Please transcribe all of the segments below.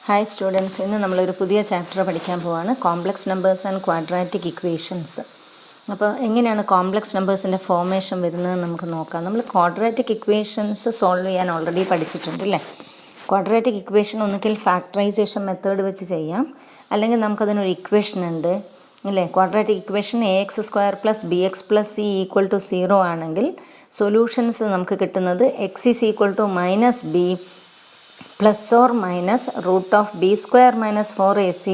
Hi students, ഇന്ന് നമ്മളൊരു പുതിയ ചാപ്റ്റർ പഠിക്കാൻ പോവാണ് complex numbers and quadratic equations. അപ്പോൾ എങ്ങനെയാണ് കോംപ്ലക്സ് നമ്പേഴ്സിൻ്റെ ഫോർമേഷൻ വരുന്നത് നമുക്ക് നോക്കാം. നമ്മൾ ക്വാഡ്രാറ്റിക് ഇക്വേഷൻസ് സോൾവ് ചെയ്യാൻ ഓൾറെഡി പഠിച്ചിട്ടുണ്ട് അല്ലേ. ക്വാഡ്രാറ്റിക് ഇക്വേഷൻ ഒന്നുകിൽ ഫാക്ടറൈസേഷൻ മെത്തേഡ് വെച്ച് ചെയ്യാം, അല്ലെങ്കിൽ നമുക്കതിനൊരു ഇക്വേഷൻ ഉണ്ട് അല്ലേ. Quadratic equation ax² + bx + c = 0 ആണെങ്കിൽ സൊല്യൂഷൻസ് നമുക്ക് കിട്ടുന്നത് x = -b plus or minus root of b² - 4ac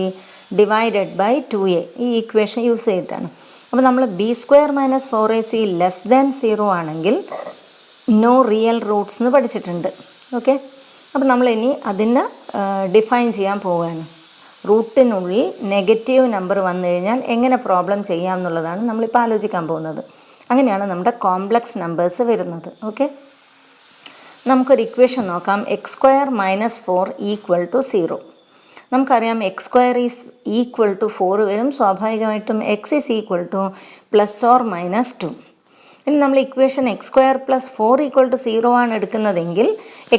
divided by 2a. ഈ ഇക്വേഷൻ യൂസ് ചെയ്തിട്ടാണ്. അപ്പോൾ നമ്മൾ b² - 4ac <0 ആണെങ്കിൽ നോ റിയൽ റൂട്ട്സ് എന്ന് പഠിച്ചിട്ടുണ്ട്. ഓക്കെ, അപ്പോൾ നമ്മളിനി അതിനെ ഡിഫൈൻ ചെയ്യാൻ പോവുകയാണ്. റൂട്ടിനുള്ളിൽ നെഗറ്റീവ് നമ്പർ വന്നു കഴിഞ്ഞാൽ എങ്ങനെ പ്രോബ്ലം ചെയ്യാം എന്നുള്ളതാണ് നമ്മളിപ്പോൾ ആലോചിക്കാൻ പോകുന്നത്. അങ്ങനെയാണ് നമ്മുടെ കോംപ്ലക്സ് നമ്പേഴ്സ് വരുന്നത്. ഓക്കെ, നമുക്കൊരു ഇക്വേഷൻ നോക്കാം. x² - 4 = 0. നമുക്കറിയാം x² = 4 വരും. സ്വാഭാവികമായിട്ടും x = +or -2. ഇനി നമ്മൾ ഇക്വേഷൻ x² + 4 = 0 ആണ് എടുക്കുന്നതെങ്കിൽ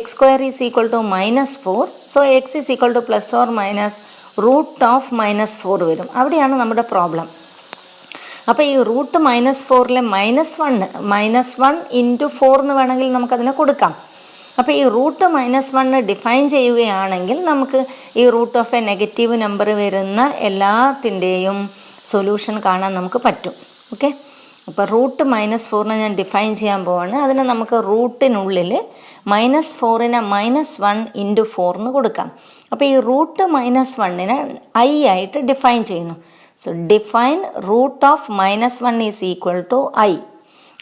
x² = -4. സോ x = +or - -4 വരും. അവിടെയാണ് നമ്മുടെ പ്രോബ്ലം. അപ്പോൾ ഈ റൂട്ട് -4ലെ -1 × 4 എന്ന് വേണമെങ്കിൽ നമുക്കതിനെ കൊടുക്കാം. അപ്പോൾ ഈ റൂട്ട് -1 ഡിഫൈൻ ചെയ്യുകയാണെങ്കിൽ നമുക്ക് ഈ root of a negative number വരുന്ന എല്ലാത്തിൻ്റെയും സൊല്യൂഷൻ കാണാൻ നമുക്ക് പറ്റും. ഓക്കെ, അപ്പോൾ റൂട്ട് -4നെ ഞാൻ ഡിഫൈൻ ചെയ്യാൻ പോവാണ്. അതിന് നമുക്ക് റൂട്ടിനുള്ളിൽ -4നെ -1 × 4 എന്ന് കൊടുക്കാം. അപ്പോൾ ഈ റൂട്ട് -1നെ i ആയിട്ട് ഡിഫൈൻ ചെയ്യുന്നു. So define root of -1 = i.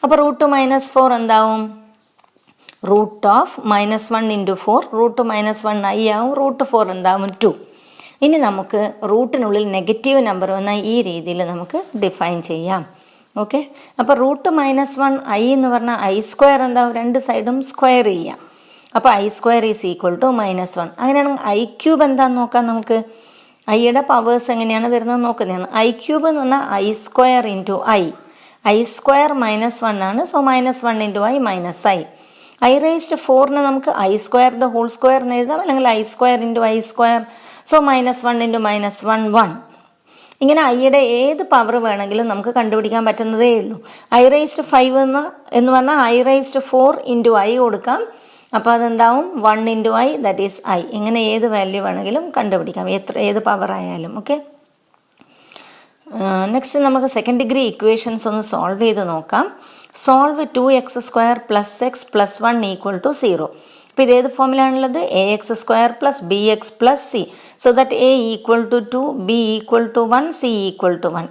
അപ്പോൾ റൂട്ട് -4 എന്താവും? റൂട്ട് ഓഫ് -1 × 4 റൂട്ട് -1 i ആവും. റൂട്ട് 4 എന്താവും? 2. ഇനി നമുക്ക് റൂട്ടിനുള്ളിൽ നെഗറ്റീവ് നമ്പർ വന്നാൽ ഈ രീതിയിൽ നമുക്ക് ഡിഫൈൻ ചെയ്യാം. ഓക്കെ, അപ്പോൾ റൂട്ട് -1 i എന്ന് പറഞ്ഞാൽ i² എന്താവും? രണ്ട് സൈഡും സ്ക്വയർ ചെയ്യാം. അപ്പോൾ i² = -1. അങ്ങനെയാണെങ്കിൽ i³ എന്താണെന്ന് നോക്കാം. നമുക്ക് ഐയുടെ പവേഴ്സ് എങ്ങനെയാണ് വരുന്നത് നോക്കുന്നതാണ്. i³ എന്ന് പറഞ്ഞാൽ i² × i. i² -1 ആണ്. So -1 × i -i. i⁴ നമുക്ക് i² എന്ന് എഴുതാം, അല്ലെങ്കിൽ i² × i². സോ -1 × -1 1. ഇങ്ങനെ ഐയുടെ ഏത് പവർ വേണമെങ്കിലും നമുക്ക് കണ്ടുപിടിക്കാൻ പറ്റുന്നതേ ഉള്ളൂ. i⁵ എന്ന് പറഞ്ഞാൽ i⁴ × i കൊടുക്കാം. അപ്പോൾ അതെന്താവും? 1 × i, ദാറ്റ് ഈസ് i. ഇങ്ങനെ ഏത് വാല്യൂ വേണമെങ്കിലും കണ്ടുപിടിക്കാം, ഏത് പവർ ആയാലും. ഓക്കെ, നെക്സ്റ്റ് നമുക്ക് സെക്കൻഡ് ഡിഗ്രി ഇക്വേഷൻസ് ഒന്ന് സോൾവ് ചെയ്ത് നോക്കാം. Solve 2x² + x + 1 = 0. അപ്പോൾ ഇതേത് ഫോമിലാണുള്ളത്? ax² + bx + c. So that a = 2, b = 1, c = 1.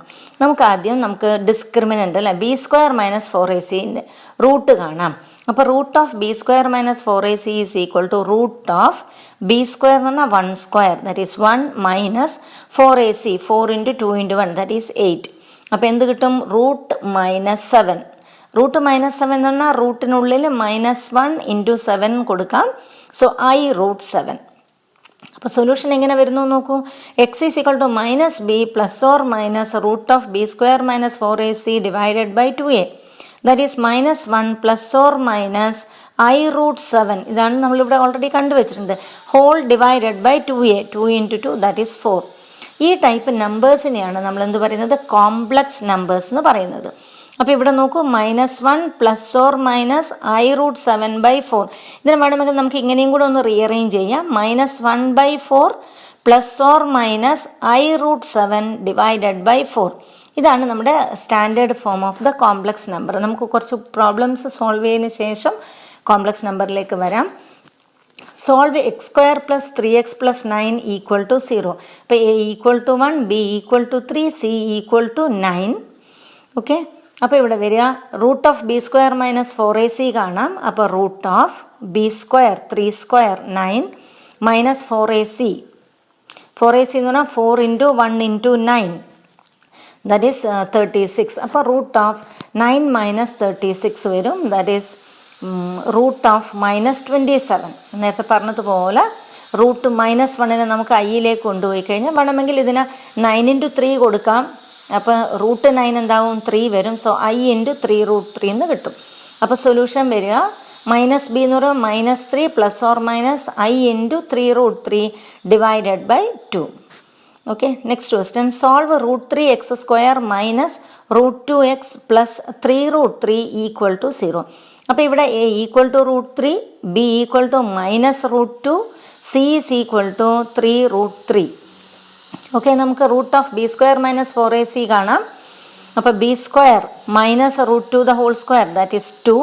നമുക്ക് ഡിസ്ക്രിമിനൻ്റ് അല്ല, b² - 4ac റൂട്ട് കാണാം. അപ്പോൾ root of b² - 4ac = root of b² എന്ന് പറഞ്ഞാൽ 1², that is 1 - 4ac 4 × 2 × 1, that is 8. അപ്പോൾ എന്ത് കിട്ടും? റൂട്ട് -7. റൂട്ട് -7 എന്ന് പറഞ്ഞാൽ റൂട്ടിനുള്ളിൽ -1 × 7 കൊടുക്കാം. So i√7. അപ്പോൾ സൊല്യൂഷൻ എങ്ങനെ വരുന്നു നോക്കൂ. x = -b ± root of b² - 4ac divided by 2a. That is -1 ± i√7. ഇതാണ് നമ്മളിവിടെ ഓൾറെഡി കണ്ടുവച്ചിട്ടുണ്ട്. Whole divided by 2a, 2 × 2, that is 4. ഈ ടൈപ്പ് നമ്പേഴ്സിനെയാണ് നമ്മൾ എന്ത് പറയുന്നത്? കോംപ്ലക്സ് നമ്പേഴ്സ് എന്ന് പറയുന്നത്. അപ്പോൾ ഇവിടെ നോക്കൂ, -1 ± i√7/4. ഇതിന് വേണമെങ്കിൽ നമുക്ക് ഇങ്ങനെയും കൂടെ ഒന്ന് റീഅറേഞ്ച് ചെയ്യാം. -1/4 ± i√7 divided by 4. ഇതാണ് നമ്മുടെ standard form of the complex number. നമുക്ക് കുറച്ച് പ്രോബ്ലംസ് സോൾവ് ചെയ്തതിന് ശേഷം കോംപ്ലക്സ് നമ്പറിലേക്ക് വരാം. Solve x² + 3x + 9 = 0. അപ്പോൾ a = 1, b = 3, c = 9. ഓക്കെ, അപ്പോൾ ഇവിടെ വരിക റൂട്ട് ഓഫ് b² - 4ac കാണാം. അപ്പോൾ root of b² 3² 9 - 4ac. 4ac എന്ന് പറഞ്ഞാൽ 4 × 1 × 9, ദാറ്റ് ഈസ് 36. അപ്പോൾ റൂട്ട് ഓഫ് 9 - 36 വരും. That is root of -27. നേരത്തെ പറഞ്ഞതുപോലെ റൂട്ട് -1നെ നമുക്ക് ഐയിലേക്ക് കൊണ്ടുപോയി കഴിഞ്ഞാൽ വേണമെങ്കിൽ ഇതിന് 9 × 3 കൊടുക്കാം. അപ്പോൾ റൂട്ട് 9 എന്താവും? 3 വരും. സോ i × 3√3 എന്ന് കിട്ടും. അപ്പോൾ സൊല്യൂഷൻ വരിക മൈനസ് ബി എന്ന് പറയുമ്പോൾ -3 plus or minus I into 3√3 divided by 2. Okay, next question. Solve √3x² minus √2x plus 3√3 equal to 0. അപ്പോൾ ഇവിടെ A equal to √3, B equal to -√2, C is equal to 3√3. Okay, നമുക്ക് root of B² minus 4AC കാണാം. അപ്പോൾ B² minus √2 the whole square that is 2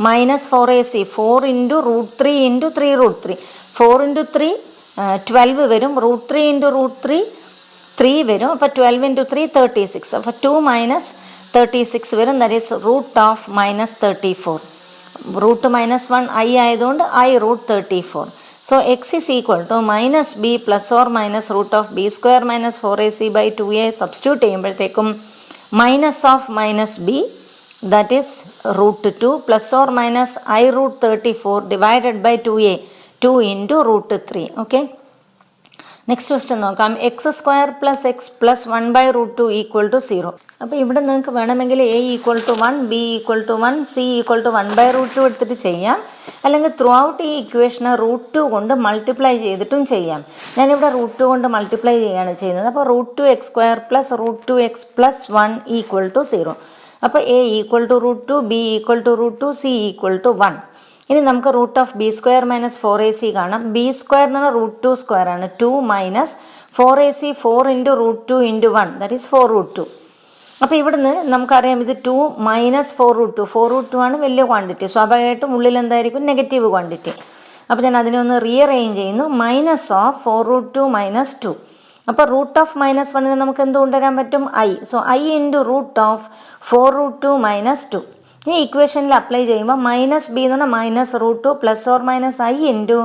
minus 4AC 4 into √3 into 3√3. 4 into 3 12 വരും. √3 into √3 3 വരും. അപ്പോൾ 12 into 3 36. അപ്പോൾ 2 minus 36 വരും. That is root of -34. Root -1 I ആയതുകൊണ്ട് I√34. So x is equal to minus b plus or minus root of b² minus 4ac by 2a. Substitute ചെയ്യുമ്പോഴത്തേക്കും minus of minus b that is √2 plus or minus I√34 divided by 2a, 2 into √3. Okay, next question നോക്കാം. x² plus X plus 1/√2 equal to 0. അപ്പോൾ ഇവിടെ നിങ്ങൾക്ക് വേണമെങ്കിൽ a equal to 1, b equal to 1, c equal to 1/√2 എടുത്തിട്ട് ചെയ്യാം. അല്ലെങ്കിൽ through out ഈ ഇക്വേഷനെ √2 കൊണ്ട് മൾട്ടിപ്ലൈ ചെയ്തിട്ടും ചെയ്യാം. ഞാനിവിടെ √2 കൊണ്ട് മൾട്ടിപ്ലൈ ചെയ്യുകയാണ് ചെയ്യുന്നത്. അപ്പോൾ √2x² plus √2x plus 1 equal to 0. അപ്പോൾ a equal to √2, b equal to √2, c equal to 1. ഇനി നമുക്ക് root of B² minus 4AC കാണാം. B² എന്ന് പറഞ്ഞാൽ √2² ആണ്. 2 minus 4AC 4 into √2 into 1 that is 4√2. അപ്പോൾ ഇവിടുന്ന് നമുക്കറിയാം ഇത് 2 മൈനസ് 4√2. 4√2 ആണ് വലിയ ക്വാണ്ടിറ്റി. സ്വാഭാവികമായിട്ടും ഉള്ളിൽ എന്തായിരിക്കും? Negative quantity. അപ്പോൾ ഞാൻ അതിനെ ഒന്ന് റീഅറേഞ്ച് ചെയ്യുന്നു. Minus of 4√2 minus 2. അപ്പോൾ റൂട്ട് ഓഫ് -1 നമുക്ക് എന്ത് കൊണ്ടുവരാൻ പറ്റും? I. So I into root of 4√2 minus 2. ഈ ഇക്വേഷനിൽ അപ്ലൈ ചെയ്യുമ്പോൾ മൈനസ് ബി എന്ന് പറഞ്ഞാൽ -√2 plus or minus I into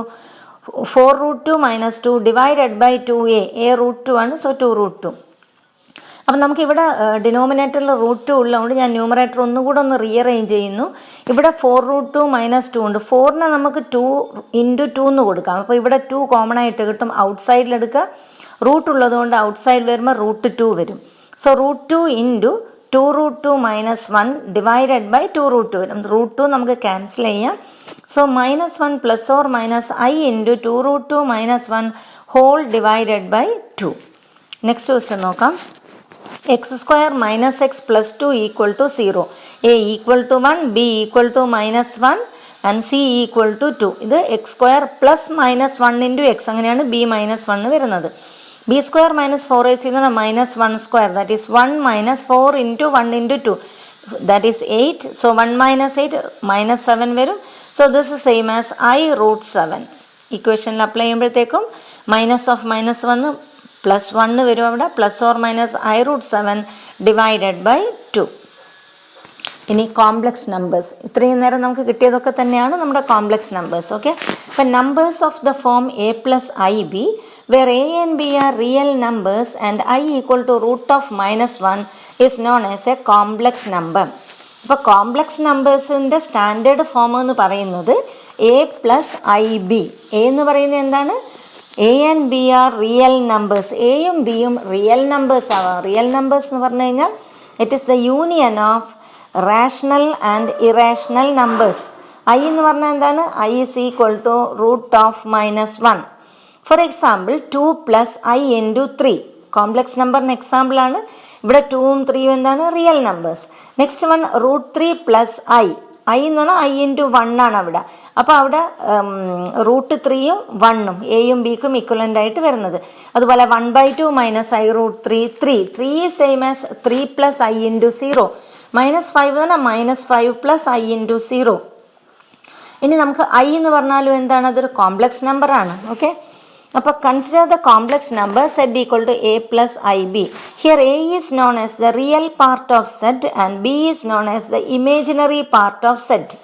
4√2 minus 2 divided by 2a. a √2 ആണ്. സോ 2√2. അപ്പം നമുക്കിവിടെ ഡിനോമിനേറ്ററിൽ √2 ഉള്ളതുകൊണ്ട് ഞാൻ ന്യൂമറേറ്റർ ഒന്നുകൂടെ ഒന്ന് റീഅറേഞ്ച് ചെയ്യുന്നു. ഇവിടെ 4√2 മൈനസ് 2 ഉണ്ട്. 4നെ നമുക്ക് 2 ഇൻറ്റു 2 എന്ന് കൊടുക്കാം. അപ്പോൾ ഇവിടെ 2 കോമൺ ആയിട്ട് കിട്ടും. ഔട്ട് സൈഡിലെടുക്കുക. റൂട്ട് ഉള്ളതുകൊണ്ട് ഔട്ട് സൈഡിൽ വരുമ്പോൾ √2 വരും. So √2 into 2√2 minus 1 divided by 2√2 വരും. √2 നമുക്ക് ക്യാൻസൽ ചെയ്യാം. So -1 plus or minus I into 2√2 minus 1 whole divided by 2. Next question നോക്കാം. x² minus X plus 2 equal to 0. a equal to 1, b equal to -1 and c equal to 2. ഇത് x² plus -1 into X. അങ്ങനെയാണ് b -1 വരുന്നത്. B² minus 4AC എന്ന് പറഞ്ഞാൽ -1² that is 1 minus 4 into 1 into 2 that is 8. So 1 minus 8 -7 വരും. So this is same as I√7. ഇക്വേഷനിൽ apply ചെയ്യുമ്പോഴത്തേക്കും minus of minus വന്ന് plus 1 വരും. അവിടെ plus or minus I√7 divided by 2. ഇനി കോംപ്ലക്സ് നമ്പേഴ്സ്. ഇത്രയും നേരം നമുക്ക് കിട്ടിയതൊക്കെ തന്നെയാണ് നമ്മുടെ കോംപ്ലക്സ് നമ്പേഴ്സ്. ഓക്കെ, അപ്പം numbers of the form a plus IB where a and b are real numbers and I equal to root of -1 is known as a complex number. അപ്പോൾ complex നമ്പേഴ്സിൻ്റെ standard form എന്ന് പറയുന്നത് a plus IB. a എന്ന് പറയുന്നത് എന്താണ്? a and b are real numbers. എയും ബിയും real numbers ആവാം. Real numbers എന്ന് പറഞ്ഞു കഴിഞ്ഞാൽ it is the union of rational and irrational numbers. I എന്ന് പറഞ്ഞാൽ എന്താണ്? I is equal to root of -1. For example 2 plus I into 3 complex നമ്പറിന് എക്സാമ്പിളാണ്. ഇവിടെ 2ഉം 3ഉം എന്താണ്? Real numbers. Next one √3 plus I എന്ന് പറഞ്ഞാൽ I ഇൻറ്റു 1 ആണ് അവിടെ. അപ്പോൾ അവിടെ √3ഉം 1ഉം എയും ബിക്കും ഇക്വലൻ്റ് ആയിട്ട് വരുന്നത്. അതുപോലെ 1/2 minus I√3 3 same as 3 plus I into 0. -5 എന്ന് പറഞ്ഞാൽ -5 പ്ലസ് I ഇൻറ്റു 0. ഇനി നമുക്ക് I എന്ന് പറഞ്ഞാലും എന്താണ്? അതൊരു കോംപ്ലക്സ് നമ്പറാണ്. ഓക്കെ, അപ്പോൾ consider the complex number Z equal to a plus IB. Here a is known as the real part of Z and b is known as the imaginary part of Z.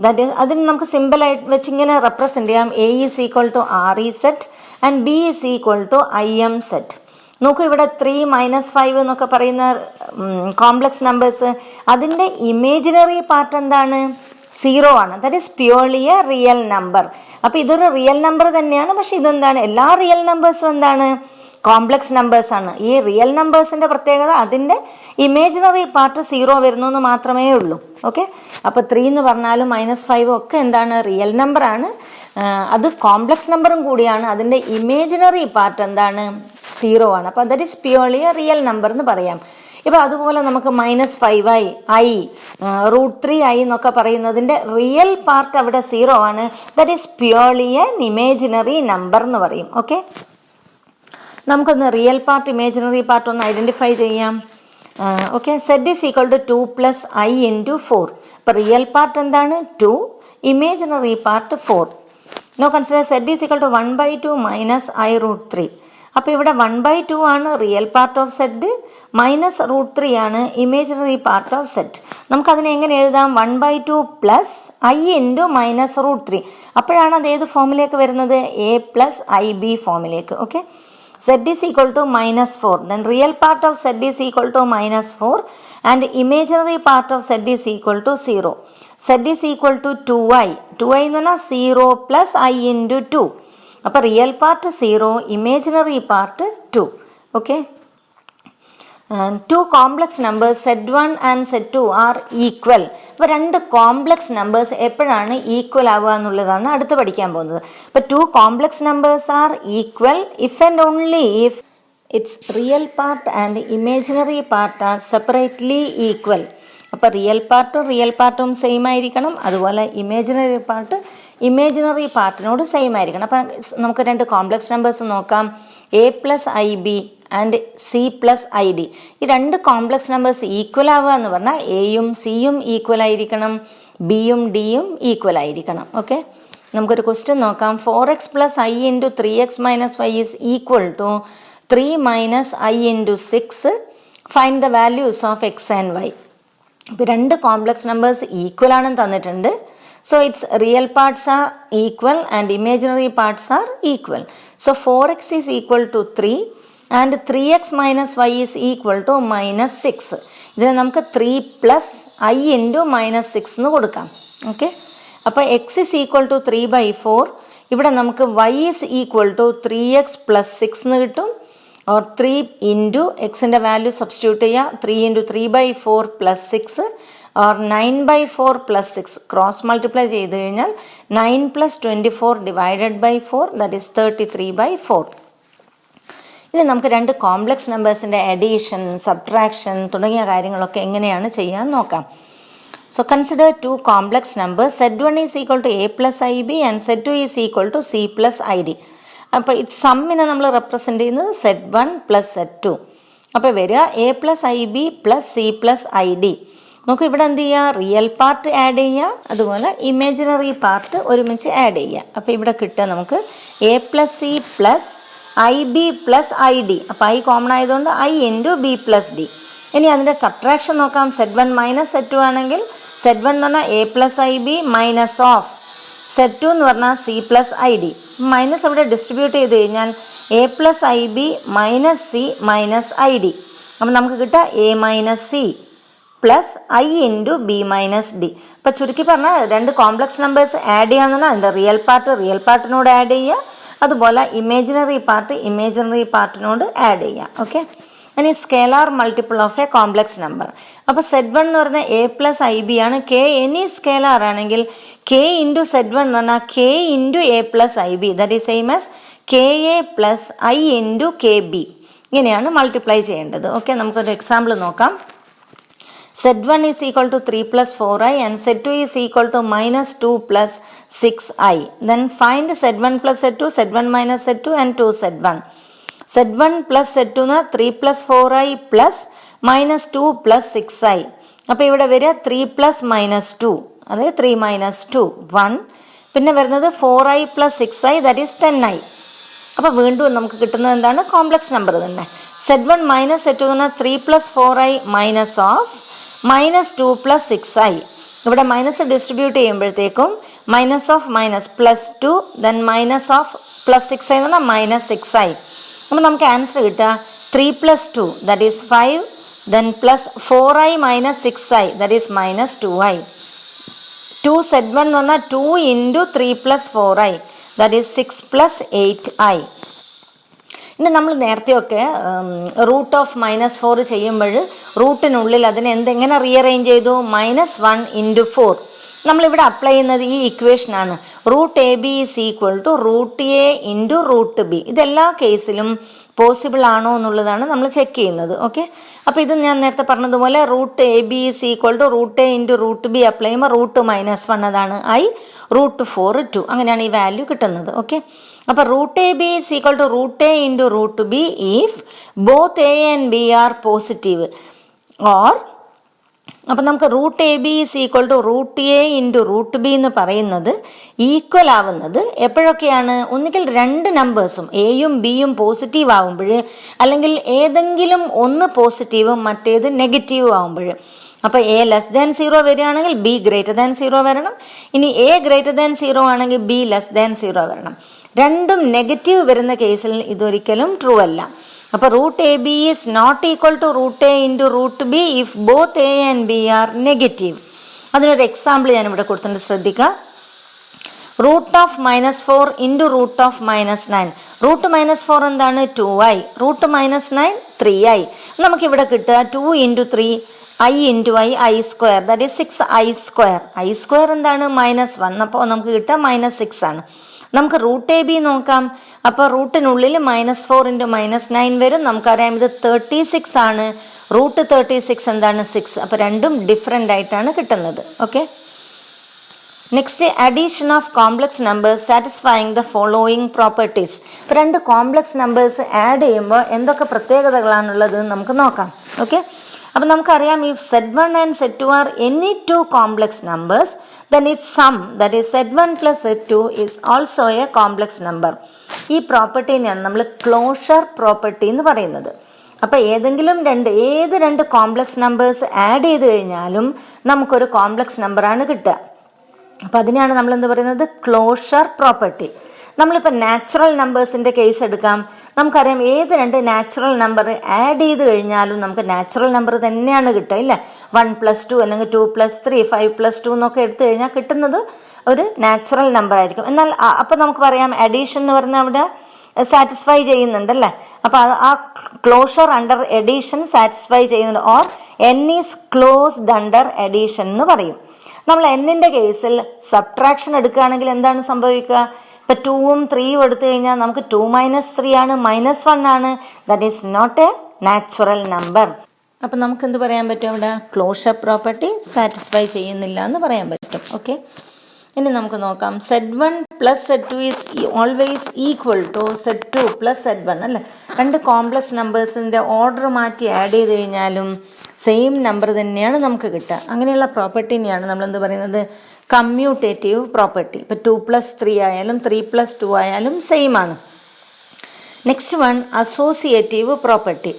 That is അതിന് നമുക്ക് സിമ്പിളായിട്ട് വെച്ച് ഇങ്ങനെ represent ചെയ്യാം. a is equal to REZ and b is equal to IMZ. നോക്കൂ, ഇവിടെ 3 -5 എന്നൊക്കെ പറയുന്ന കോംപ്ലക്സ് നമ്പേഴ്സ് അതിൻ്റെ ഇമേജിനറി പാർട്ട് എന്താണ്? 0 ആണ്. That is purely A real number. അപ്പോൾ ഇതൊരു റിയൽ നമ്പർ തന്നെയാണ്. പക്ഷെ ഇതെന്താണ്? എല്ലാ റിയൽ നമ്പേഴ്സും എന്താണ്? കോംപ്ലക്സ് നമ്പേഴ്സാണ്. ഈ റിയൽ നമ്പേഴ്സിൻ്റെ പ്രത്യേകത അതിൻ്റെ ഇമേജിനറി പാർട്ട് 0 വരുന്നു എന്ന് മാത്രമേ ഉള്ളൂ. ഓക്കെ, അപ്പോൾ 3 എന്ന് പറഞ്ഞാലും -5 ഒക്കെ എന്താണ്, റിയൽ നമ്പറാണ്. അത് കോംപ്ലക്സ് നമ്പറും കൂടിയാണ്. അതിൻ്റെ ഇമേജിനറി പാർട്ട് എന്താണ്, 0 ആണ്. അപ്പോൾ that is purely A real number എന്ന് പറയാം. ഇപ്പോൾ അതുപോലെ നമുക്ക് -5i, √3i എന്നൊക്കെ പറയുന്നതിൻ്റെ റിയൽ പാർട്ട് അവിടെ 0 ആണ്. That is purely an imaginary number എന്ന് പറയും. ഓക്കെ, നമുക്കൊന്ന് റിയൽ പാർട്ട് ഇമേജിനറി പാർട്ട് ഒന്ന് ഐഡൻറ്റിഫൈ ചെയ്യാം. Okay, Z is equal to 2 + i × 4. അപ്പോൾ റിയൽ പാർട്ട് എന്താണ് 2, imaginary part 4. Now consider Z is equal to 1/2 - i √3. അപ്പോൾ ഇവിടെ 1/2 ആണ് റിയൽ പാർട്ട് ഓഫ് സെഡ്, -√3 ആണ് ഇമേജിനറി പാർട്ട് ഓഫ് സെഡ്. നമുക്കതിനെ എങ്ങനെ എഴുതാം, 1/2 + i × -√3. അപ്പോഴാണ് അത് ഏത് ഫോമിലേക്ക് വരുന്നത്, a + ib ഫോമിലേക്ക്. Okay, z is equal to -4, then real part of z is equal to -4 and imaginary part of z is equal to 0. z is equal to 2i. 2i എന്ന് പറഞ്ഞാൽ 0 + i × 2. അപ്പോൾ real part 0, imaginary part 2. Okay, two complex numbers z1 and z2 are equal. അപ്പോൾ രണ്ട് complex numbers എപ്പോഴാണ് equal ആവുക എന്നുള്ളതാണ് അടുത്ത് പഠിക്കാൻ പോകുന്നത്. അപ്പോൾ two complex numbers are equal if and only if its real part and imaginary part are separately equal. അപ്പോൾ റിയൽ പാർട്ടും സെയിം ആയിരിക്കണം, അതുപോലെ ഇമേജിനറി പാർട്ടിനോട് സെയിം ആയിരിക്കണം. അപ്പം നമുക്ക് രണ്ട് കോംപ്ലക്സ് നമ്പേഴ്സ് നോക്കാം, a + ib and c + id. ഈ രണ്ട് കോംപ്ലക്സ് നമ്പേഴ്സ് ഈക്വൽ ആവുക എന്ന് പറഞ്ഞാൽ എയും സിയും ഈക്വൽ ആയിരിക്കണം, ബിയും ഡിയും ഈക്വൽ ആയിരിക്കണം. ഓക്കെ, നമുക്കൊരു ക്വസ്റ്റ്യൻ നോക്കാം. 4x + i × 3x - y is equal to 3 - i × 6. Find the values of x and y. ഇപ്പോൾ രണ്ട് കോംപ്ലക്സ് നമ്പേഴ്സ് ഈക്വൽ ആണെന്ന് തന്നിട്ടുണ്ട്. So its real parts are equal and imaginary parts are equal. So 4x is equal to 3 and 3x - y is equal to -6. ഇതിന് നമുക്ക് 3 + i × -6 എന്ന് കൊടുക്കാം. Okay, അപ്പോൾ x is equal to 3/4. ഇവിടെ നമുക്ക് y is equal to 3x + 6 എന്ന് കിട്ടും. or 3 × എക്സിൻ്റെ വാല്യൂ സബ്സ്റ്റിറ്റ്യൂട്ട് ചെയ്യുക, 3 × 3/4 + 6 or 9/4 + 6 ക്രോസ് മൾട്ടിപ്ലൈ ചെയ്ത് കഴിഞ്ഞാൽ 9 + 24 / 4 ദാറ്റ് ഈസ് 33/4. ഇനി നമുക്ക് രണ്ട് കോംപ്ലക്സ് നമ്പേഴ്സിൻ്റെ അഡീഷൻ, സബ്ട്രാക്ഷൻ തുടങ്ങിയ കാര്യങ്ങളൊക്കെ എങ്ങനെയാണ് ചെയ്യാൻ നോക്കാം. So consider two complex numbers. z1 is equal to a + ib and z2 is equal to c + id. അപ്പോൾ ഇത് സമ്മിനെ നമ്മൾ റെപ്രസെൻ്റ് ചെയ്യുന്നത് z1 + z2. അപ്പോൾ വരിക a + ib + c + id. നമുക്ക് ഇവിടെ എന്ത് ചെയ്യുക, റിയൽ പാർട്ട് ആഡ് ചെയ്യുക, അതുപോലെ ഇമേജിനറി പാർട്ട് ഒരുമിച്ച് ആഡ് ചെയ്യുക. അപ്പോൾ ഇവിടെ കിട്ടുക നമുക്ക് a + c + ib + id. അപ്പോൾ i കോമൺ ആയതുകൊണ്ട് i × b + d. ഇനി അതിൻ്റെ സബ്ട്രാക്ഷൻ നോക്കാം. z1 - z2 ആണെങ്കിൽ z1 എന്ന് പറഞ്ഞാൽ a + ib minus of z2 എന്ന് പറഞ്ഞാൽ c + id. മൈനസ് അവിടെ ഡിസ്ട്രിബ്യൂട്ട് ചെയ്ത് കഴിഞ്ഞാൽ a + ib - c - id. അപ്പം നമുക്ക് കിട്ടുക a - c + i × b - d. അപ്പോൾ ചുരുക്കി പറഞ്ഞാൽ രണ്ട് കോംപ്ലക്സ് നമ്പേഴ്സ് ആഡ് ചെയ്യാന്ന് പറഞ്ഞാൽ അതിൻ്റെ റിയൽ പാർട്ടിനോട് ആഡ് ചെയ്യുക, അതുപോലെ ഇമേജിനറി പാർട്ടിനോട് ആഡ് ചെയ്യുക. ഓക്കെ, ഇനി scalar multiple of A complex number. അപ്പോൾ z1 എന്ന് പറഞ്ഞാൽ a + ib ആണ്. k എനി സ്കേലാർ ആണെങ്കിൽ k × z1 എന്ന് പറഞ്ഞാൽ k × a + ib that is same as ka + i × kb. ഇങ്ങനെയാണ് മൾട്ടിപ്ലൈ ചെയ്യേണ്ടത്. ഓക്കെ, നമുക്കൊരു എക്സാമ്പിൾ നോക്കാം. z1 is equal to 3 + 4i and z2 is equal to -2 + 6i. Then find z1 + z2, z1 - z2 and 2z1. z1 + z2 എന്ന് 3 + 4i + -2 + 6i. അപ്പോൾ ഇവിടെ വരിക 3 + -2, അതായത് 3 - 2 1. പിന്നെ വരുന്നത് 4i + 6i that is 10i. അപ്പോൾ വീണ്ടും നമുക്ക് കിട്ടുന്നത് എന്താണ്, കോംപ്ലക്സ് നമ്പർ തന്നെ. z1 - z2 എന്ന് പറഞ്ഞാൽ 3 + 4i മൈനസ് ഓഫ് -2 + 6i. ഇവിടെ മൈനസ് ഡിസ്ട്രിബ്യൂട്ട് ചെയ്യുമ്പോഴത്തേക്കും minus of minus +2 then minus of +6i എന്ന് പറഞ്ഞാൽ -6i. അപ്പോൾ നമുക്ക് ആൻസർ കിട്ടുക 3 + 2 that is 5 then +4i - 6i that is -2i. 2z1 എന്ന് പറഞ്ഞാൽ 2 × 3 + 4i ദാറ്റ് ഈസ് 6 + 8i. ഇനി നമ്മൾ നേരത്തെയൊക്കെ √(-4) ചെയ്യുമ്പോൾ റൂട്ടിനുള്ളിൽ അതിനെ എങ്ങനെ റീഅറേഞ്ച് ചെയ്തു? -1 × 4. നമ്മളിവിടെ അപ്ലൈ ചെയ്യുന്നത് ഈ ഇക്വേഷനാണ്. √AB = √A × √B. ഇതെല്ലാ കേസിലും പോസിബിൾ ആണോ എന്നുള്ളതാണ് നമ്മൾ ചെക്ക് ചെയ്യുന്നത്. ഓക്കെ, അപ്പോൾ ഇത് ഞാൻ നേരത്തെ പറഞ്ഞതുപോലെ √AB = √A × √B അപ്ലൈ ചെയ്യുമ്പോൾ √-1 അതാണ് I, √4 2. അങ്ങനെയാണ് ഈ വാല്യൂ കിട്ടുന്നത്. ഓക്കെ, അപ്പോൾ √AB = √A × √B if both A and B are positive or, അപ്പം നമുക്ക് √AB = √A × √B എന്ന് പറയുന്നത് ഈക്വൽ ആവുന്നത് എപ്പോഴൊക്കെയാണ്? ഒന്നുകിൽ രണ്ട് നമ്പേഴ്സും എയും ബിയും പോസിറ്റീവ് ആവുമ്പോൾ, അല്ലെങ്കിൽ ഏതെങ്കിലും ഒന്ന് പോസിറ്റീവും മറ്റേത് നെഗറ്റീവും ആവുമ്പോൾ. അപ്പോൾ A <0 വരികയാണെങ്കിൽ B <0 വരണം. ഇനി A <0 ആണെങ്കിൽ B <0 വരണം. രണ്ടും നെഗറ്റീവ് വരുന്ന കേസിൽ ഇതൊരിക്കലും ട്രൂ അല്ല. അപ്പോൾ √AB is not equal to √A × √B if both A and B are negative. അതിനൊരു എക്സാമ്പിൾ ഞാനിവിടെ കൊടുത്തിട്ടുണ്ട്, ശ്രദ്ധിക്കുക. √(-4) × √(-9). √-4 എന്താണ്? 2i. √-9 3i. നമുക്കിവിടെ കിട്ടുക 2 × 3 I × I², that is 6i². I² എന്താണ്? -1. അപ്പോൾ നമുക്ക് കിട്ടുക -6 ആണ്. നമുക്ക് √AB നോക്കാം. അപ്പോൾ റൂട്ടിനുള്ളിൽ -4 × -9 വരും. നമുക്കറിയാം ഇത് 36 ആണ്. √36 എന്താണ്? 6. അപ്പോൾ രണ്ടും ഡിഫറെൻ്റ് ആയിട്ടാണ് കിട്ടുന്നത്. Okay, next addition of complex numbers satisfying the following properties. ഇപ്പോൾ രണ്ട് കോംപ്ലക്സ് നമ്പേഴ്സ് ആഡ് ചെയ്യുമ്പോൾ എന്തൊക്കെ പ്രത്യേകതകളാണുള്ളത് നമുക്ക് നോക്കാം. ഓക്കെ, അപ്പോൾ നമുക്കറിയാം if Z1 and Z2 are any two complex numbers, then its sum, that is Z1 plus Z2 is also a complex number. ഈ പ്രോപ്പർട്ടീനെയാണ് നമ്മൾ ക്ലോഷർ പ്രോപ്പർട്ടി എന്ന് പറയുന്നത്. അപ്പോൾ ഏത് രണ്ട് കോംപ്ലക്സ് നമ്പേഴ്സ് ആഡ് ചെയ്ത് കഴിഞ്ഞാലും നമുക്കൊരു കോംപ്ലക്സ് നമ്പറാണ് കിട്ടുക. അപ്പോൾ അതിനെയാണ് നമ്മൾ എന്ത് പറയുന്നത്? Closure property. നമ്മളിപ്പോൾ നാച്ചുറൽ നമ്പേഴ്സിൻ്റെ കേസ് എടുക്കാം. നമുക്കറിയാം ഏത് രണ്ട് നാച്ചുറൽ നമ്പർ ആഡ് ചെയ്ത് കഴിഞ്ഞാലും നമുക്ക് നാച്ചുറൽ നമ്പർ തന്നെയാണ് കിട്ടുക, ഇല്ല? 1 + 2 അല്ലെങ്കിൽ 2 + 3 5 + 2 എന്നൊക്കെ എടുത്തു കഴിഞ്ഞാൽ കിട്ടുന്നത് ഒരു നാച്ചുറൽ നമ്പർ ആയിരിക്കും. എന്നാൽ അപ്പോൾ നമുക്ക് പറയാം അഡീഷൻ എന്ന് പറഞ്ഞാൽ അവിടെ സാറ്റിസ്ഫൈ ചെയ്യുന്നുണ്ടല്ലേ. അപ്പോൾ ആ ക്ലോഷർ അണ്ടർ എഡീഷൻ സാറ്റിസ്ഫൈ ചെയ്യുന്നുണ്ട്. Or n is closed under edition എന്ന് പറയും. നമ്മൾ എന്നിൻ്റെ കേസിൽ സബ്ട്രാക്ഷൻ എടുക്കുകയാണെങ്കിൽ എന്താണ് സംഭവിക്കുക? ഇപ്പോൾ 2ഉം 3ഉം എടുത്തു കഴിഞ്ഞാൽ നമുക്ക് 2 - 3 ആണ്, -1 ആണ്. That is not a natural number. അപ്പം നമുക്ക് എന്ത് പറയാൻ പറ്റും? അവിടെ ക്ലോഷർ പ്രോപ്പർട്ടി സാറ്റിസ്ഫൈ ചെയ്യുന്നില്ല എന്ന് പറയാൻ പറ്റും. ഓക്കെ, ഇനി നമുക്ക് നോക്കാം. Z1 + Z2 is always equal to Z2 + Z1 അല്ലേ? രണ്ട് കോംപ്ലക്സ് നമ്പേഴ്സിൻ്റെ ഓർഡർ മാറ്റി ആഡ് ചെയ്ത് കഴിഞ്ഞാലും സെയിം നമ്പർ തന്നെയാണ് നമുക്ക് കിട്ടുക. അങ്ങനെയുള്ള പ്രോപ്പർട്ടീനെയാണ് നമ്മളെന്ത് പറയുന്നത്? Commutative property. ഇപ്പോൾ 2 + 3 ആയാലും 3 + 2 ആയാലും സെയിം ആണ്. Next one associative property.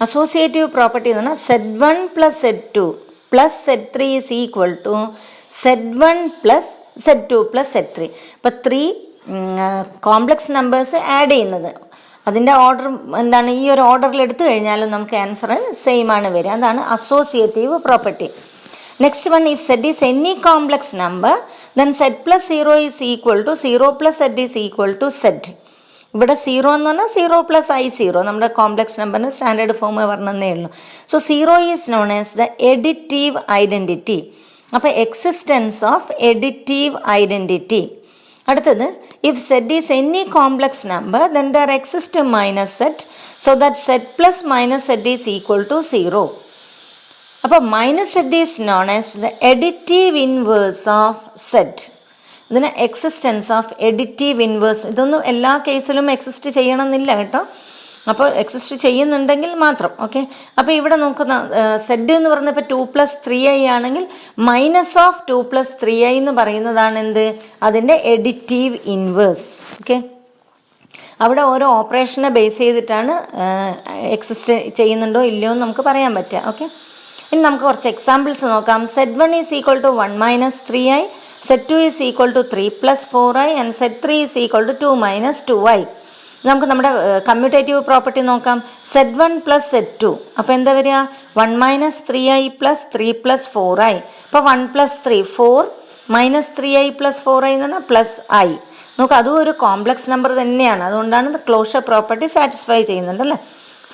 Associative property എന്ന് പറഞ്ഞാൽ Z1 + Z2 + Z3 is equal to Z1 + Z2 + Z3. ഇപ്പോൾ 3 കോംപ്ലക്സ് നമ്പേഴ്സ് ആഡ് ചെയ്യുന്നത്, അതിൻ്റെ ഓർഡർ എന്താണ്? ഈ ഒരു ഓർഡറിൽ എടുത്തു കഴിഞ്ഞാലും നമുക്ക് ആൻസർ സെയിം ആണ് വരിക. അതാണ് associative property. Next one, if Z is any complex number then Z + 0 is equal to 0 + Z is equal to Z. ഇവിടെ 0 എന്ന് പറഞ്ഞാൽ 0 + I0, നമ്മുടെ കോംപ്ലക്സ് നമ്പറിന് സ്റ്റാൻഡേർഡ് ഫോം പറഞ്ഞതേ ഉള്ളൂ. So 0 is known as the additive identity. അപ്പോൾ existence of additive identity. അടുത്തത്, if Z is any complex number then there exist -Z, so that Z + -Z is equal to 0. അപ്പോൾ -Z is known as the additive inverse of Z. ഇതിന് existence of additive inverse, ഇതൊന്നും എല്ലാ കേസിലും exist ചെയ്യണമെന്നില്ല കേട്ടോ. അപ്പോൾ exist ചെയ്യുന്നുണ്ടെങ്കിൽ മാത്രം. ഓക്കെ, അപ്പോൾ ഇവിടെ നോക്കുന്ന Z എന്ന് പറഞ്ഞപ്പോൾ 2 + 3i ആണെങ്കിൽ -2 + 3i എന്ന് പറയുന്നതാണ് എന്ത്? അതിൻ്റെ എഡിറ്റീവ് ഇൻവേഴ്സ്. ഓക്കെ, അവിടെ ഓരോ ഓപ്പറേഷനെ ബേസ് ചെയ്തിട്ടാണ് എക്സിസ്റ്റ് ചെയ്യുന്നുണ്ടോ ഇല്ലയോ എന്ന് നമുക്ക് പറയാൻ പറ്റുക. ഓക്കെ, ഇനി നമുക്ക് കുറച്ച് എക്സാമ്പിൾസ് നോക്കാം. Z1 is equal to 1 - 3i, Z2 is equal to 3 + 4i and Z3 is equal to 2 - 2i. നമുക്ക് നമ്മുടെ കമ്മ്യൂട്ടേറ്റീവ് പ്രോപ്പർട്ടി നോക്കാം. Z1 + Z2, അപ്പോൾ എന്താ വരിക? 1 - 3i + 3 + 4i. ഇപ്പോൾ 1 + 3 4 - 3i + 4i എന്ന് പറഞ്ഞാൽ +i. നമുക്ക് അതും ഒരു കോംപ്ലക്സ് നമ്പർ തന്നെയാണ്. അതുകൊണ്ടാണ് ഇത് ക്ലോഷർ പ്രോപ്പർട്ടി സാറ്റിസ്ഫൈ ചെയ്യുന്നുണ്ട് അല്ലേ.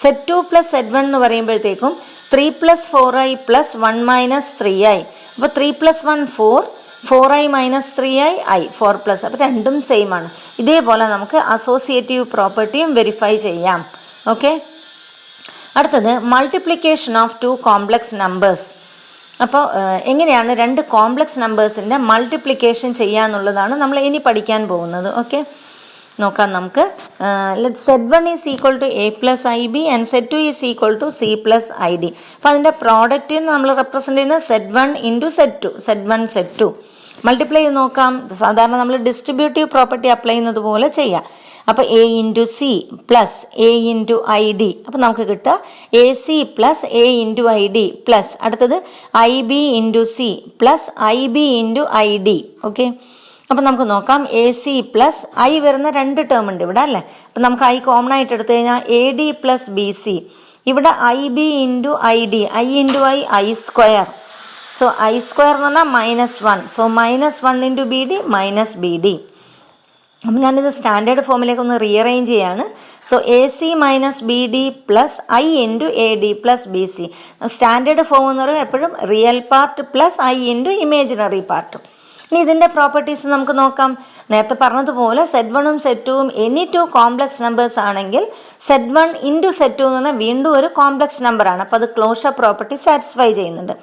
സെറ്റ് 2 പ്ലസ് സെറ്റ് 1 എന്ന് പറയുമ്പോഴത്തേക്കും 3 plus 4i plus 1 minus 3i. അപ്പോൾ 3 plus 1 4, 4i minus 3i 4 plus. അപ്പോൾ രണ്ടും സെയിം ആണ്. ഇതേപോലെ നമുക്ക് അസോസിയേറ്റീവ് പ്രോപ്പർട്ടിയും വെരിഫൈ ചെയ്യാം. ഓക്കെ, അടുത്തത് മൾട്ടിപ്ലിക്കേഷൻ ഓഫ് 2 കോംപ്ലക്സ് നമ്പേഴ്സ്. അപ്പോൾ എങ്ങനെയാണ് രണ്ട് കോംപ്ലക്സ് നമ്പേഴ്സിൻ്റെ മൾട്ടിപ്ലിക്കേഷൻ ചെയ്യാന്നുള്ളതാണ് നമ്മൾ ഇനി പഠിക്കാൻ പോകുന്നത്. ഓക്കെ, നോക്കാം നമുക്ക്. Z 1 is equal to A plus I B and Z 2 is equal to C plus I D. അപ്പോൾ അതിൻ്റെ പ്രോഡക്റ്റ് നമ്മൾ റെപ്രസെൻ്റ് ചെയ്യുന്നത് Z 1 into set 2, Z 1 Z 2 multiply ചെയ്ത് നോക്കാം. സാധാരണ നമ്മൾ ഡിസ്ട്രിബ്യൂട്ടീവ് പ്രോപ്പർട്ടി അപ്ലൈ ചെയ്യുന്നത് പോലെ ചെയ്യാം. അപ്പോൾ A into C plus A into I D. അപ്പോൾ നമുക്ക് കിട്ടുക A C plus A into I D plus അടുത്തത് I B into C plus I B into I D. Okay, അപ്പോൾ നമുക്ക് നോക്കാം. എ സി പ്ലസ് ഐ വരുന്ന രണ്ട് term ഉണ്ട് ഇവിടെ അല്ലേ. അപ്പോൾ നമുക്ക് ഐ കോമൺ ആയിട്ട് എടുത്തു കഴിഞ്ഞാൽ A D plus B C. ഇവിടെ I B into I D, I into I square. So I square എന്ന് പറഞ്ഞാൽ -1. So -1 into B D minus B D. അപ്പം ഞാനിത് സ്റ്റാൻഡേർഡ് ഫോമിലേക്ക് ഒന്ന് റീഅറേഞ്ച് ചെയ്യാണ്. So A C minus B D plus I into A D plus B C. Standard form എന്ന് പറയുമ്പോൾ എപ്പോഴും real part plus I into imaginary part. ഇനി ഇതിൻ്റെ പ്രോപ്പർട്ടീസ് നമുക്ക് നോക്കാം. നേരത്തെ പറഞ്ഞതുപോലെ സെറ്റ് 1ഉം സെറ്റ് 2ഉം എനി 2 കോംപ്ലക്സ് നമ്പേഴ്സ് ആണെങ്കിൽ സെറ്റ് 1 ഇൻറ്റു സെറ്റ് 2 എന്ന് പറഞ്ഞാൽ വീണ്ടും ഒരു കോംപ്ലക്സ് നമ്പറാണ്. അപ്പോൾ അത് ക്ലോഷർ പ്രോപ്പർട്ടി സാറ്റിസ്ഫൈ ചെയ്യുന്നുണ്ട്.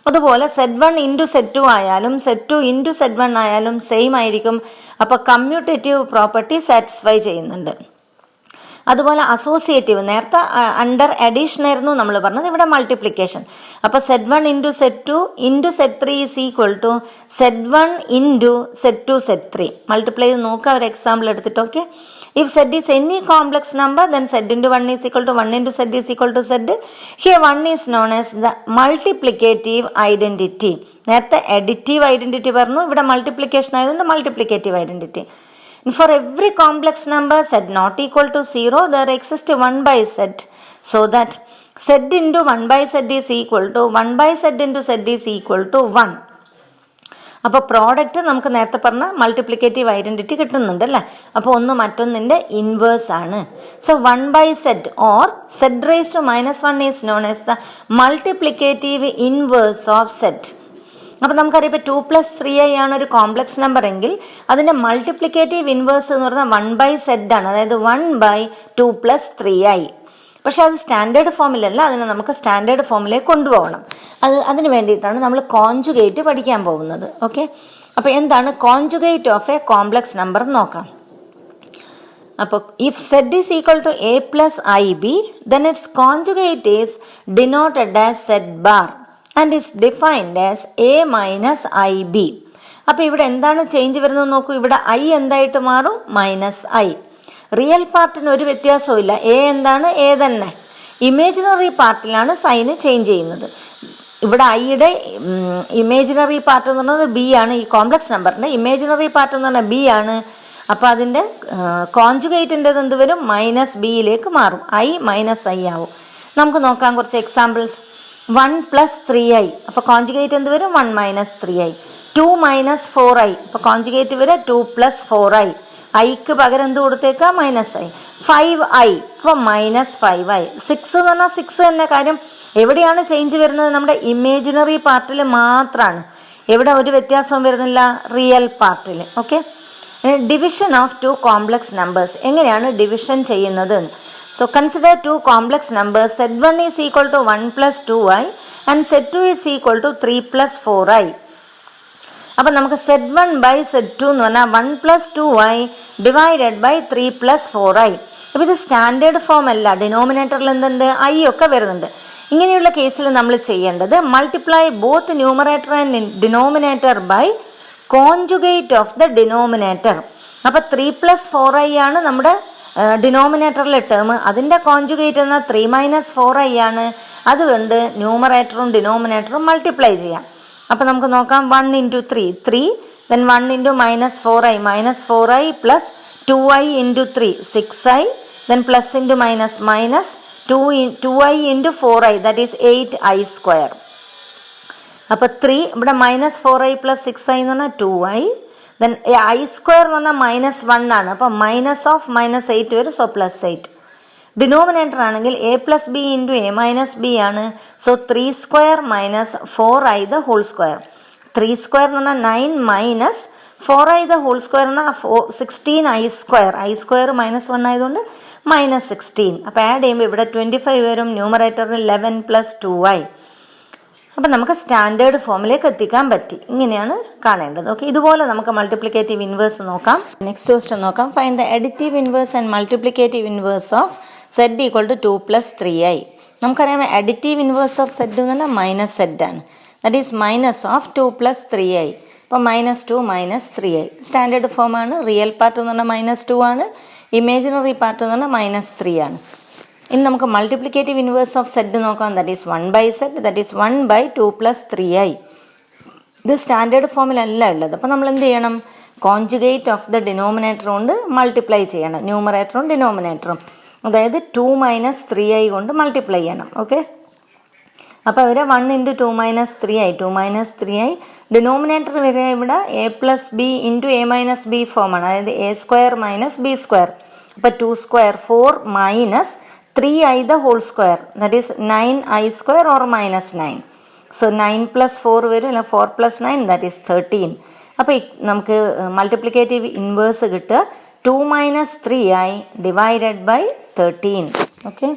അതുപോലെ സെറ്റ് 1 ഇൻറ്റു സെറ്റ് 2 ആയാലും സെറ്റ് 2 ഇൻറ്റു സെറ്റ് 1 ആയാലും സെയിം ആയിരിക്കും. അപ്പോൾ കമ്മ്യൂട്ടേറ്റീവ് പ്രോപ്പർട്ടി സാറ്റിസ്ഫൈ ചെയ്യുന്നുണ്ട്. അതുപോലെ അസോസിയേറ്റീവ്, നേരത്തെ അണ്ടർ അഡീഷൻ ആയിരുന്നു നമ്മൾ പറഞ്ഞത്, ഇവിടെ മൾട്ടിപ്ലിക്കേഷൻ. അപ്പോൾ Z 1 into set 2 into Z 3 is equal to Z 1 into set 2 Z 3. Multiply ചെയ്ത് നോക്കുക ഒരു എക്സാമ്പിൾ എടുത്തിട്ട്. Okay, if z is any complex number then z into 1 is equal to 1 into z is equal to z. Here 1 is known as the multiplicative identity. നേരത്തെ additive identity പറഞ്ഞു, ഇവിടെ multiplication ആയതുകൊണ്ട് multiplicative identity. For every complex number z not equal to 0 there exists 1 by z, so that z into 1 by z is equal to 1 by z into z is equal to 1. അപ്പോൾ product നമുക്ക് നേരത്തെ പറഞ്ഞ multiplicative identity കിട്ടുന്നുണ്ട് അല്ലേ. അപ്പോൾ ഒന്ന് മറ്റൊന്നിൻ്റെ inverse ആണ്. So 1 by z or z raised to -1 is known as the multiplicative inverse of z. അപ്പോൾ നമുക്കറിയാം ഇപ്പോൾ 2 + 3i ആണ് ഒരു കോംപ്ലക്സ് നമ്പർ എങ്കിൽ അതിൻ്റെ മൾട്ടിപ്ലിക്കേറ്റീവ് ഇൻവേഴ്സ് എന്ന് പറഞ്ഞാൽ 1 by z ആണ്, അതായത് 1 by 2 + 3i. പക്ഷെ അത് സ്റ്റാൻഡേർഡ് ഫോമിലല്ല, അതിനെ നമുക്ക് സ്റ്റാൻഡേർഡ് ഫോമിലേക്ക് കൊണ്ടുപോകണം. അതിന് വേണ്ടിയിട്ടാണ് നമ്മൾ കോൺജുഗേറ്റ് പഠിക്കാൻ പോകുന്നത്. ഓക്കെ, അപ്പോൾ എന്താണ് conjugate of A complex number എന്ന് നോക്കാം. അപ്പോൾ if z is equal to a plus ib then its conjugate is denoted as z bar and is defined as a minus ib. അപ്പോൾ ഇവിടെ എന്താണ് ചേഞ്ച് വരുന്നത് നോക്കൂ. ഇവിടെ i എന്തായിട്ട് മാറും? -i. റിയൽ പാർട്ടിന് ഒരു വ്യത്യാസവും ഇല്ല, എ എന്താണ്? എ തന്നെ. ഇമേജിനറി പാർട്ടിലാണ് സൈന് ചേഞ്ച് ചെയ്യുന്നത്. ഇവിടെ ഐയുടെ ഇമേജിനറി പാർട്ട് എന്ന് പറയുന്നത് ബി ആണ്. ഈ കോംപ്ലക്സ് നമ്പറിൻ്റെ ഇമേജിനറി പാർട്ട് എന്ന് പറഞ്ഞാൽ ബി ആണ്. അപ്പോൾ അതിൻ്റെ കോൺജുഗേറ്റിൻ്റെത് എന്ത് വരും? -bയിലേക്ക് മാറും, i -i ആവും. നമുക്ക് നോക്കാം കുറച്ച് എക്സാമ്പിൾസ്. 1 + 3i, അപ്പോൾ കോൺജുഗേറ്റ് എന്ത് വരും? 1 - 3i. 2 - 4i, അപ്പോൾ കോൺജുഗേറ്റ് വരെ 2 + 4i. ഐക്ക് പകരം എന്ത് കൊടുത്തേക്കാം? -i. 5i, അപ്പോൾ -5i. 6 എന്ന് പറഞ്ഞാൽ 6 തന്നെ. കാര്യം എവിടെയാണ് ചേഞ്ച് വരുന്നത്? നമ്മുടെ ഇമേജിനറി പാർട്ടിൽ മാത്രമാണ്. എവിടെ ഒരു വ്യത്യാസവും വരുന്നില്ല? റിയൽ പാർട്ടിൽ. Okay, division of 2 complex numbers. എങ്ങനെയാണ് ഡിവിഷൻ ചെയ്യുന്നത്? So consider 2 complex numbers. z1 is equal to 1 + 2i and z2 is equal to 3 + 4i. അപ്പം നമുക്ക് z1 by z2 എന്ന് പറഞ്ഞാൽ 1 + 2i ഡിവൈഡഡ് ബൈ 3 + 4i. അപ്പോൾ ഇത് സ്റ്റാൻഡേർഡ് ഫോം അല്ല, ഡിനോമിനേറ്ററിൽ എന്തുണ്ട്? ഐ ഒക്കെ വരുന്നുണ്ട്. ഇങ്ങനെയുള്ള കേസിൽ നമ്മൾ ചെയ്യേണ്ടത് multiply both numerator and denominator by conjugate of the denominator. അപ്പോൾ 3 + 4i ആണ് നമ്മുടെ ഡിനോമിനേറ്ററിലെ ടേം. അതിൻ്റെ കോൺജുഗേറ്റ് എന്നാൽ 3 - 4i ആണ്. അതുകൊണ്ട് ന്യൂമറേറ്ററും ഡിനോമിനേറ്ററും മൾട്ടിപ്ലൈ ചെയ്യാം. അപ്പോൾ നമുക്ക് നോക്കാം. 1 × 3 3, then 1 × -4i -4i plus 2i × 3 6i, then plus into minus 2i × 4i, that is 8i square. അപ്പോൾ 3 ഇവിടെ -4i plus 6i എന്ന് പറഞ്ഞാൽ 2i ദെൻ ഐ സ്ക്വയർ എന്ന് പറഞ്ഞാൽ -1 ആണ്. അപ്പോൾ -8 വരും. സോ +8. ഡിനോമിനേറ്റർ ആണെങ്കിൽ a + b × a - b ആണ്. So 3² - 4i the whole square. 3² എന്ന് പറഞ്ഞാൽ 9 - 4i the whole square എന്നാൽ 16i². i² -1 ആയതുകൊണ്ട് -16. അപ്പോൾ ആഡ് ചെയ്യുമ്പോൾ ഇവിടെ 25 വരും. ന്യൂമറേറ്ററിൽ 11 + 2i. അപ്പം നമുക്ക് സ്റ്റാൻഡേർഡ് ഫോമിലേക്ക് എത്തിക്കാൻ പറ്റി. ഇങ്ങനെയാണ് കാണേണ്ടത്. ഓക്കെ, ഇതുപോലെ നമുക്ക് മൾട്ടിപ്ലിക്കേറ്റീവ് ഇൻവേഴ്സ് നോക്കാം. നെക്സ്റ്റ് ക്വസ്റ്റ്യൻ നോക്കാം. Find the additive inverse and multiplicative inverse of z = 2 + 3i. നമുക്കറിയാം അഡിറ്റീവ് ഇൻവേഴ്സ് ഓഫ് z എന്ന് പറഞ്ഞാൽ -z ആണ്. That is -2 + 3i. അപ്പോൾ -2 - 3i സ്റ്റാൻഡേർഡ് ഫോമാണ്. റിയൽ പാർട്ട് എന്ന് പറഞ്ഞാൽ -2 ആണ്. ഇമേജിനറി പാർട്ട് എന്ന് പറഞ്ഞാൽ -3 ആണ്. ഇനി നമുക്ക് മൾട്ടിപ്ലിക്കേറ്റീവ് ഇൻവേഴ്സ് ഓഫ് z നോക്കാം. That is 1/z. That is 1/2 + 3i. ഇത് സ്റ്റാൻഡേർഡ് ഫോമിലല്ല ഉള്ളത്. അപ്പോൾ നമ്മൾ എന്ത് ചെയ്യണം? കോൺജുഗേറ്റ് ഓഫ് ദ ഡിനോമിനേറ്റർ കൊണ്ട് മൾട്ടിപ്ലൈ ചെയ്യണം. ന്യൂമറേറ്ററും ഡിനോമിനേറ്ററും, അതായത് 2 - 3i കൊണ്ട് മൾട്ടിപ്ലൈ ചെയ്യണം. ഓക്കെ, അപ്പോൾ ഇവിടെ 1 × 2 - 3i 2 - 3i. ഡിനോമിനേറ്റർ വരെ ഇവിടെ a + b × a - b ഫോമാണ്. അതായത് a² - b². അപ്പോൾ 2² 4 - 3i the whole square. That is 9i² or -9. So 9 + 4 വരും. അല്ല 4 + 9 that is 13. അപ്പോൾ നമുക്ക് മൾട്ടിപ്ലിക്കേറ്റീവ് ഇൻവേഴ്സ് കിട്ടുക 2 - 3i / 13. ഓക്കെ.